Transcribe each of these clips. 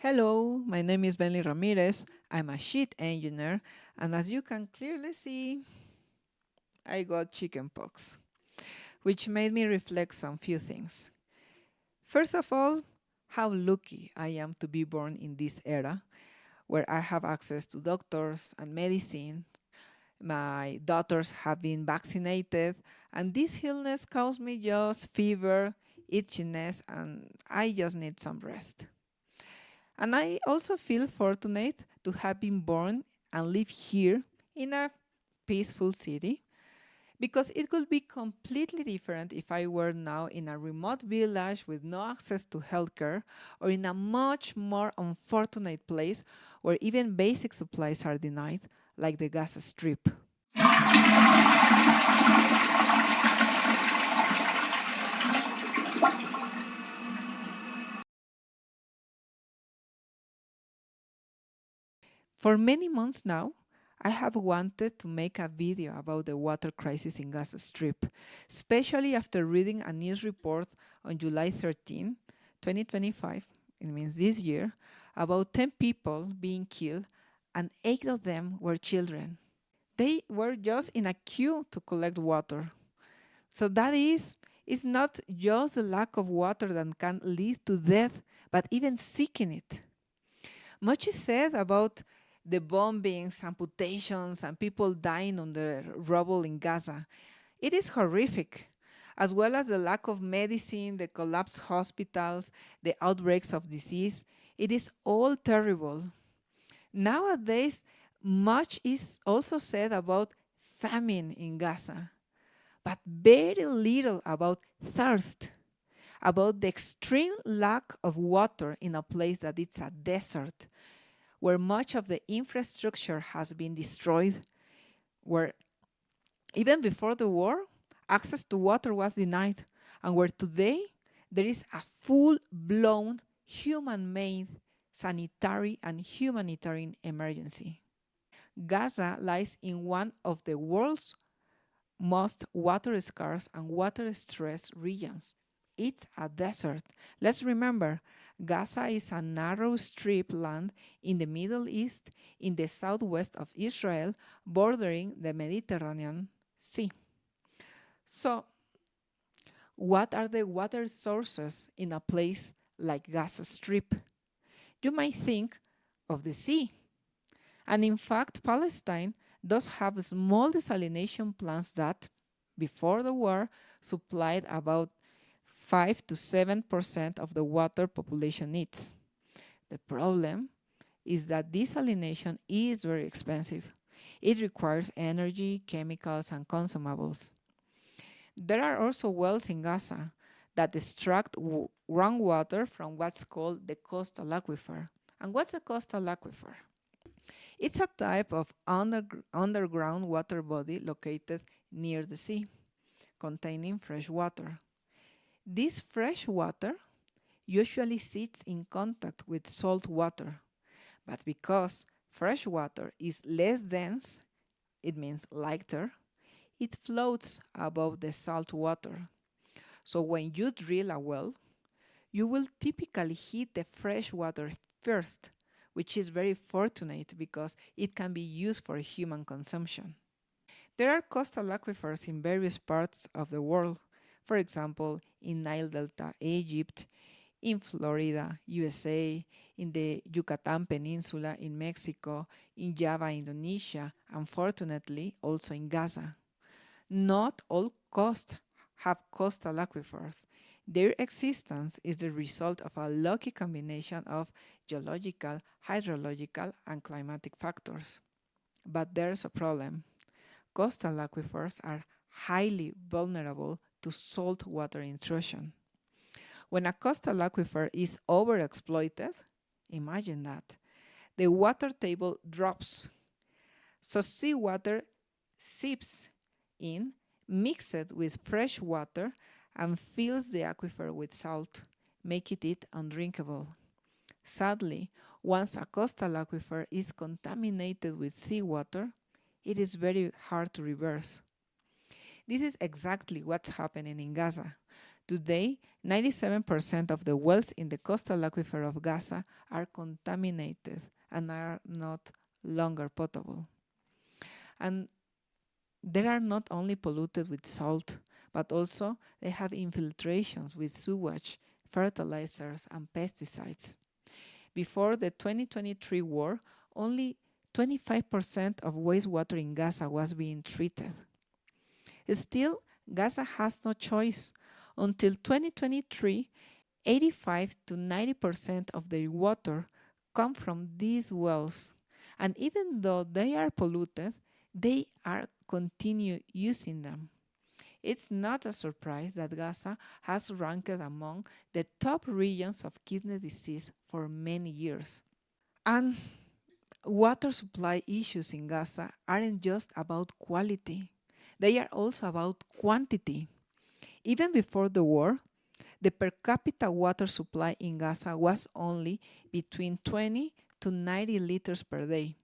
Hello, my name is Benny Ramirez. I'm a sheet engineer, and as you can clearly see, I got chickenpox, which made me reflect on few things. First of all, how lucky I am to be born in this era where I have access to doctors and medicine. My daughters have been vaccinated, and this illness caused me just fever, itchiness, and I just need some rest. And I also feel fortunate to have been born and live here in a peaceful city because it could be completely different if I were now in a remote village with no access to healthcare or in a much more unfortunate place where even basic supplies are denied, like the Gaza Strip. For many months now, I have wanted to make a video about the water crisis in Gaza Strip, especially after reading a news report on July 13, 2025, it means this year, about 10 people being killed and 8 of them were children. They were just in a queue to collect water. So that is, it's not just the lack of water that can lead to death, but even seeking it. Much is said about the bombings, amputations, and people dying on the rubble in Gaza. It is horrific, as well as the lack of medicine, the collapsed hospitals, the outbreaks of disease. It is all terrible. Nowadays, much is also said about famine in Gaza, but very little about thirst, about the extreme lack of water in a place that it's a desert, where much of the infrastructure has been destroyed, where even before the war, access to water was denied, and where today there is a full-blown human-made sanitary and humanitarian emergency. Gaza lies in one of the world's most water scarce and water stressed regions. It's a desert. Let's remember, Gaza is a narrow strip land in the Middle East in the southwest of Israel, bordering the Mediterranean Sea. So, what are the water sources in a place like Gaza Strip? You might think of the sea. And in fact, Palestine does have small desalination plants that, before the war, supplied about 5 to 7% of the water population needs. The problem is that desalination is very expensive. It requires energy, chemicals, and consumables. There are also wells in Gaza that extract groundwater from what's called the coastal aquifer. And what's a coastal aquifer? It's a type of underground water body located near the sea, containing fresh water. This fresh water usually sits in contact with salt water, but because fresh water is less dense, it means lighter, it floats above the salt water. So when you drill a well, you will typically hit the fresh water first, which is very fortunate because it can be used for human consumption. There are coastal aquifers in various parts of the world, for example, in Nile Delta, Egypt, in Florida, USA, in the Yucatan Peninsula in Mexico, in Java, Indonesia, and fortunately also in Gaza. Not all coasts have coastal aquifers. Their existence is the result of a lucky combination of geological, hydrological, and climatic factors. But there's a problem. Coastal aquifers are highly vulnerable to saltwater intrusion. When a coastal aquifer is overexploited, imagine that, the water table drops. So seawater seeps in, mixes with fresh water, and fills the aquifer with salt, making it undrinkable. Sadly, once a coastal aquifer is contaminated with seawater, it is very hard to reverse. This is exactly what's happening in Gaza. Today, 97% of the wells in the coastal aquifer of Gaza are contaminated and are not longer potable. And they are not only polluted with salt, but also they have infiltrations with sewage, fertilizers, and pesticides. Before the 2023 war, only 25% of wastewater in Gaza was being treated. Still, Gaza has no choice. Until 2023, 85 to 90% of their water come from these wells. And even though they are polluted, they are continue using them. It's not a surprise that Gaza has ranked among the top regions of kidney disease for many years. And water supply issues in Gaza aren't just about quality, they are also about quantity. Even before the war, the per capita water supply in Gaza was only between 20 to 90 liters per day,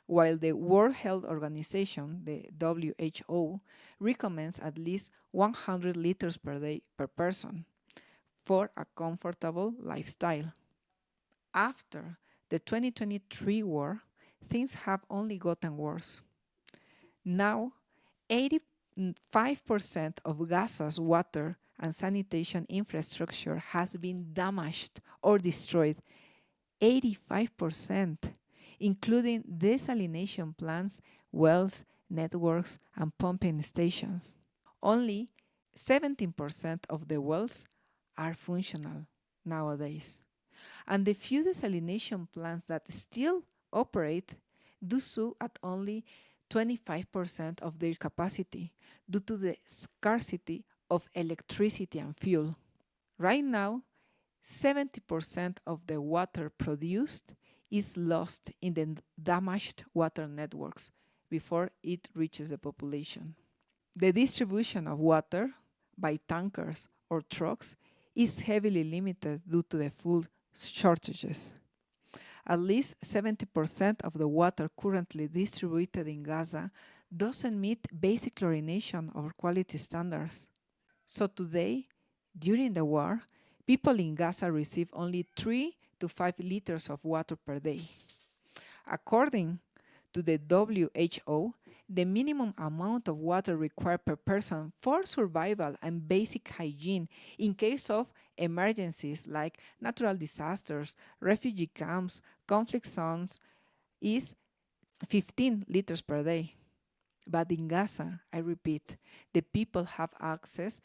while the World Health Organization, the WHO, recommends at least 100 liters per day per person for a comfortable lifestyle. After the 2023 war, things have only gotten worse. Now, 85% of Gaza's water and sanitation infrastructure has been damaged or destroyed. 85%, including desalination plants, wells, networks, and pumping stations. Only 17% of the wells are functional nowadays. And the few desalination plants that still operate do so at only 25% of their capacity due to the scarcity of electricity and fuel. Right now, 70% of the water produced is lost in the damaged water networks before it reaches the population. The distribution of water by tankers or trucks is heavily limited due to the fuel shortages. At least 70% of the water currently distributed in Gaza doesn't meet basic chlorination or quality standards. So today, during the war, people in Gaza receive only 3 to 5 liters of water per day. According to the WHO, the minimum amount of water required per person for survival and basic hygiene in case of emergencies like natural disasters, refugee camps, conflict zones is 15 liters per day. But in Gaza, I repeat, the people have access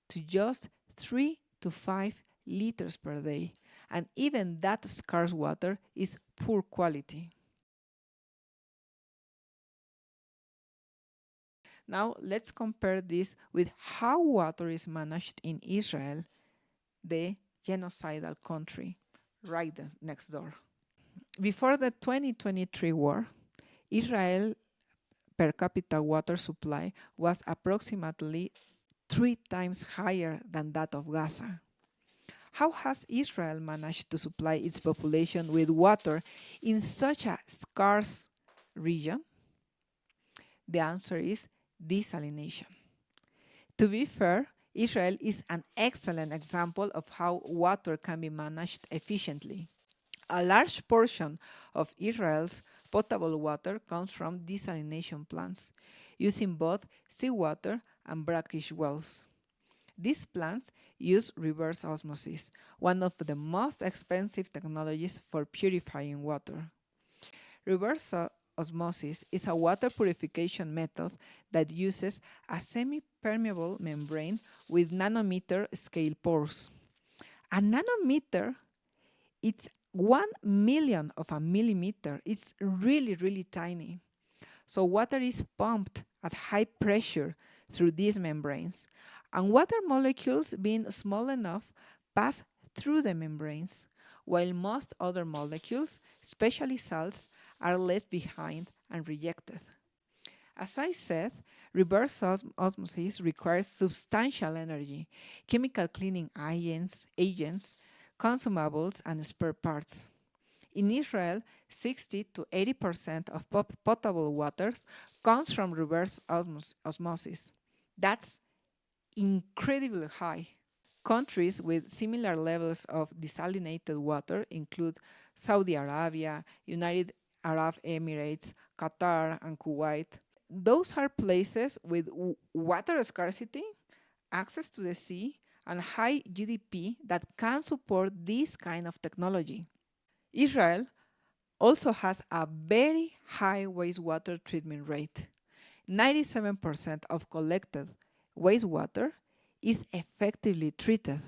to just 3 to 5 liters per day. And even that scarce water is poor quality. Now, let's compare this with how water is managed in Israel, the genocidal country right next door. Before the 2023 war, Israel per capita water supply was approximately 3 times higher than that of Gaza. How has Israel managed to supply its population with water in such a scarce region? The answer is desalination. To be fair, Israel is an excellent example of how water can be managed efficiently. A large portion of Israel's potable water comes from desalination plants, using both seawater and brackish wells. These plants use reverse osmosis, one of the most expensive technologies for purifying water. Reverse osmosis is a water purification method that uses a semi-permeable membrane with nanometer scale pores. A nanometer, it's 1 millionth of a millimeter. It's really, really tiny. So water is pumped at high pressure through these membranes. And water molecules, being small enough, pass through the membranes, while most other molecules, especially salts, are left behind and rejected. As I said, reverse osmosis requires substantial energy, chemical cleaning agents, consumables, and spare parts. In Israel, 60 to 80% of potable water comes from reverse osmosis. That's incredibly high. Countries with similar levels of desalinated water include Saudi Arabia, United Arab Emirates, Qatar, and Kuwait. Those are places with water scarcity, access to the sea, and high GDP that can support this kind of technology. Israel also has a very high wastewater treatment rate. 97% of collected wastewater is effectively treated.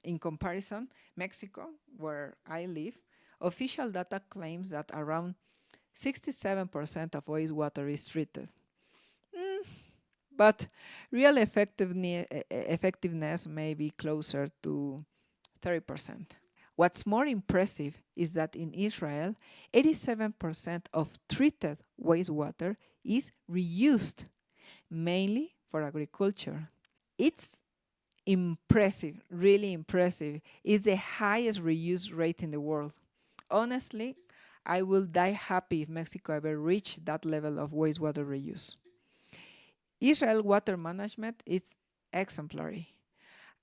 In comparison, Mexico, where I live, official data claims that around 67% of wastewater is treated. Mm, but real effectiveness may be closer to 30%. What's more impressive is that in Israel, 87% of treated wastewater is reused, mainly for agriculture. It's impressive, really impressive. It's the highest reuse rate in the world. Honestly, I will die happy if Mexico ever reached that level of wastewater reuse. Israel water management is exemplary.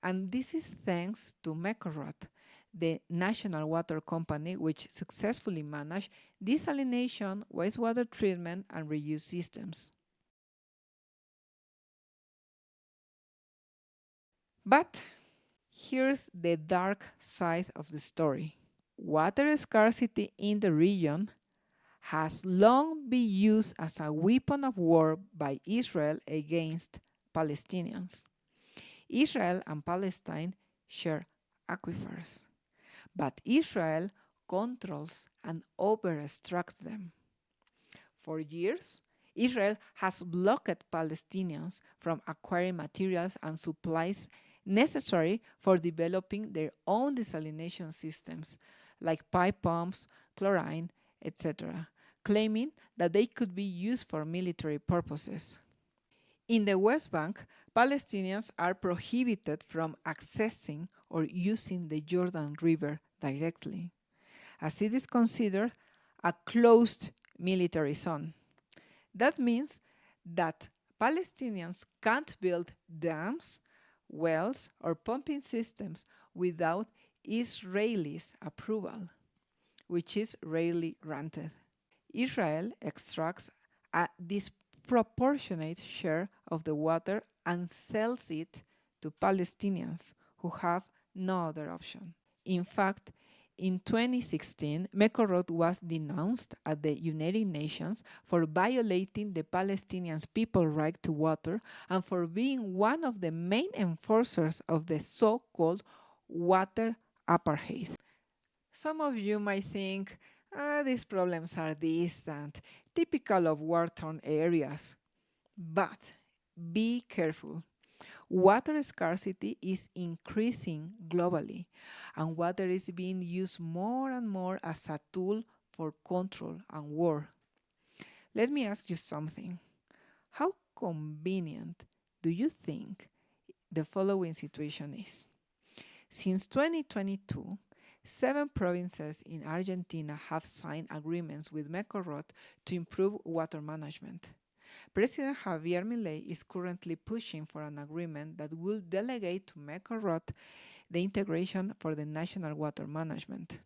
And this is thanks to Mekorot, the national water company which successfully managed desalination, wastewater treatment, and reuse systems. But here's the dark side of the story. Water scarcity in the region has long been used as a weapon of war by Israel against Palestinians. Israel and Palestine share aquifers, but Israel controls and over-extracts them. For years, Israel has blocked Palestinians from acquiring materials and supplies necessary for developing their own desalination systems, like pipe pumps, chlorine, etc., claiming that they could be used for military purposes. In the West Bank, Palestinians are prohibited from accessing or using the Jordan River directly, as it is considered a closed military zone. That means that Palestinians can't build dams, wells, or pumping systems without Israelis' approval, which is rarely granted. Israel extracts a disproportionate share of the water and sells it to Palestinians who have no other option. In fact, in 2016, Mekorot was denounced at the United Nations for violating the Palestinian people's right to water and for being one of the main enforcers of the so-called water apartheid. Some of you might think, these problems are distant, typical of war-torn areas. But be careful. Water scarcity is increasing globally, and water is being used more and more as a tool for control and war. Let me ask you something. How convenient do you think the following situation is? Since 2022, 7 provinces in Argentina have signed agreements with Mekorot to improve water management. President Javier Milei is currently pushing for an agreement that will delegate to Mekorot the integration for the national water management.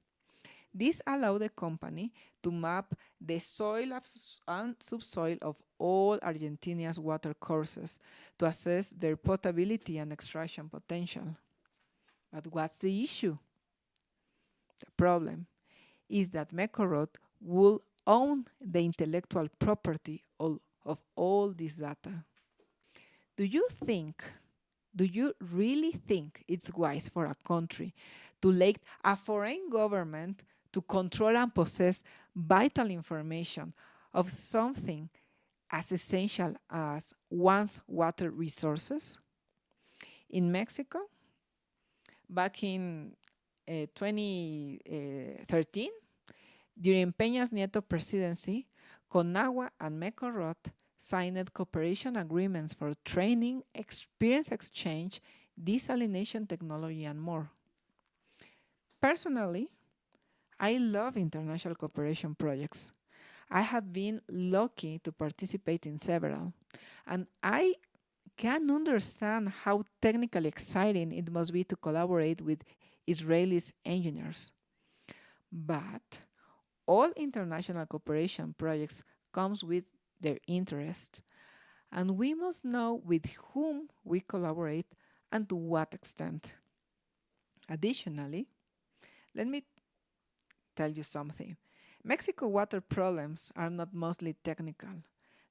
This allows the company to map the soil and subsoil of all Argentina's water courses to assess their potability and extraction potential. But what's the issue? The problem is that Mekorot will own the intellectual property of all this data. Do you think, do you really think it's wise for a country to let a foreign government to control and possess vital information of something as essential as one's water resources? In Mexico, back in 2013, during Peña's Nieto presidency, Conagua and Mekorot signed cooperation agreements for training, experience exchange, desalination technology, and more. Personally, I love international cooperation projects. I have been lucky to participate in several, and I can understand how technically exciting it must be to collaborate with Israeli engineers. But all international cooperation projects comes with their interests, and we must know with whom we collaborate and to what extent. Additionally, let me tell you something. Mexico water problems are not mostly technical.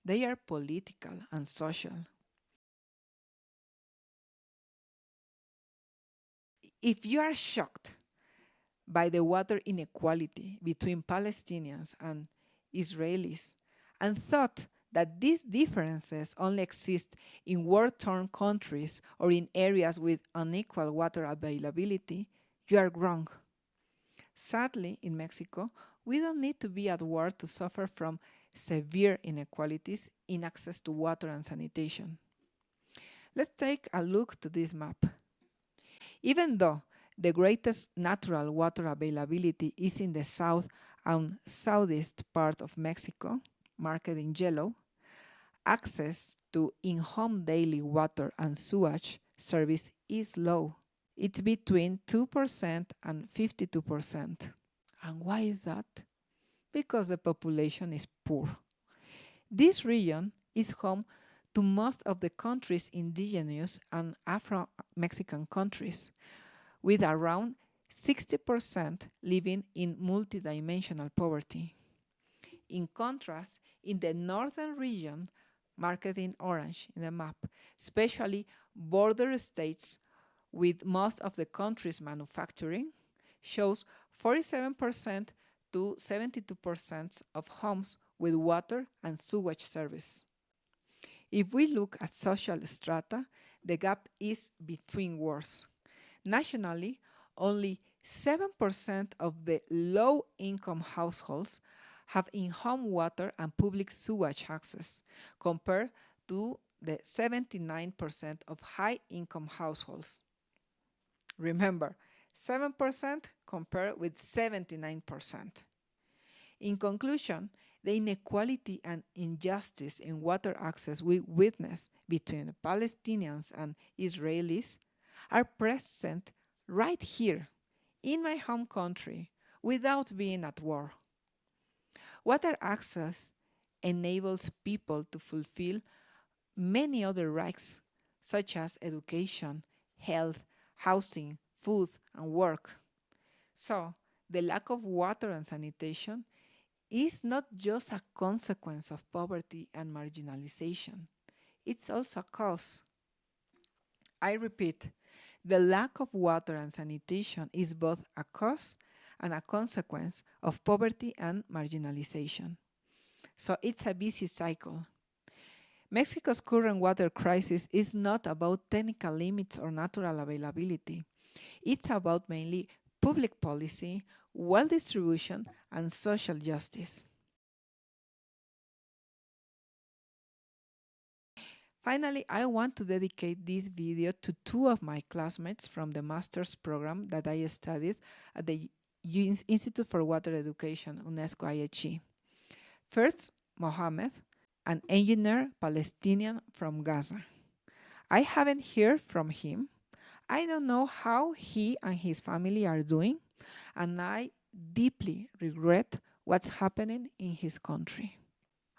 They are political and social. If you are shocked by the water inequality between Palestinians and Israelis and thought that these differences only exist in war-torn countries or in areas with unequal water availability, you are wrong. Sadly, in Mexico, we don't need to be at war to suffer from severe inequalities in access to water and sanitation. Let's take a look to this map. Even though the greatest natural water availability is in the south and southeast part of Mexico, marked in yellow, access to in-home daily water and sewage service is low. It's between 2% and 52%. And why is that? Because the population is poor. This region is home to most of the country's indigenous and Afro-Mexican countries, with around 60% living in multidimensional poverty. In contrast, in the northern region, marked in orange in the map, especially border states with most of the country's manufacturing, shows 47% to 72% of homes with water and sewage service. If we look at social strata, the gap is between worse. Nationally, only 7% of the low-income households have in-home water and public sewage access, compared to the 79% of high-income households. Remember, 7% compared with 79%. In conclusion, the inequality and injustice in water access we witness between the Palestinians and Israelis are present right here in my home country without being at war. Water access enables people to fulfill many other rights, such as education, health, housing, food, and work. So, the lack of water and sanitation is not just a consequence of poverty and marginalization, it's also a cause. I repeat, the lack of water and sanitation is both a cause and a consequence of poverty and marginalization. So it's a vicious cycle. Mexico's current water crisis is not about technical limits or natural availability. It's about mainly public policy, wealth distribution, and social justice. Finally, I want to dedicate this video to two of my classmates from the master's program that I studied at the Institute for Water Education, UNESCO IHE. First, Mohammed, an engineer Palestinian from Gaza. I haven't heard from him. I don't know how he and his family are doing, and I deeply regret what's happening in his country.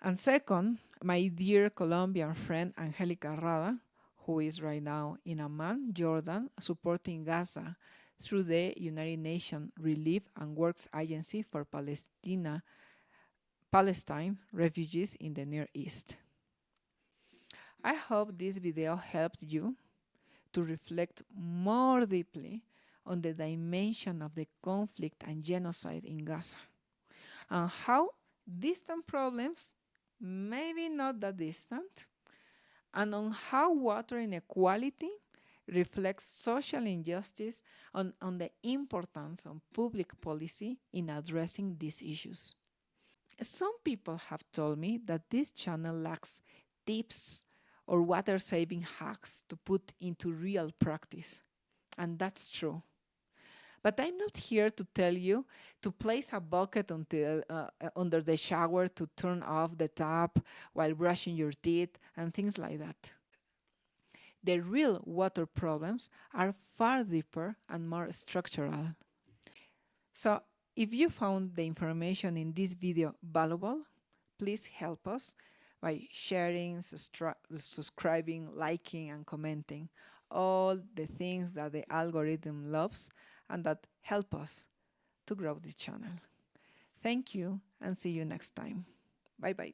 And second, my dear Colombian friend Angelica Rada, who is right now in Amman, Jordan, supporting Gaza through the United Nations Relief and Works Agency for Palestine refugees in the Near East. I hope this video helped you to reflect more deeply on the dimension of the conflict and genocide in Gaza and how distant problems, maybe not that distant, and on how water inequality reflects social injustice on the importance of public policy in addressing these issues. Some people have told me that this channel lacks tips or water-saving hacks to put into real practice, and that's true. But I'm not here to tell you to place a bucket under the shower to turn off the tap while brushing your teeth and things like that. The real water problems are far deeper and more structural. So, if you found the information in this video valuable, please help us by sharing, subscribing, liking, and commenting. All the things that the algorithm loves and that help us to grow this channel. Thank you and see you next time. Bye bye.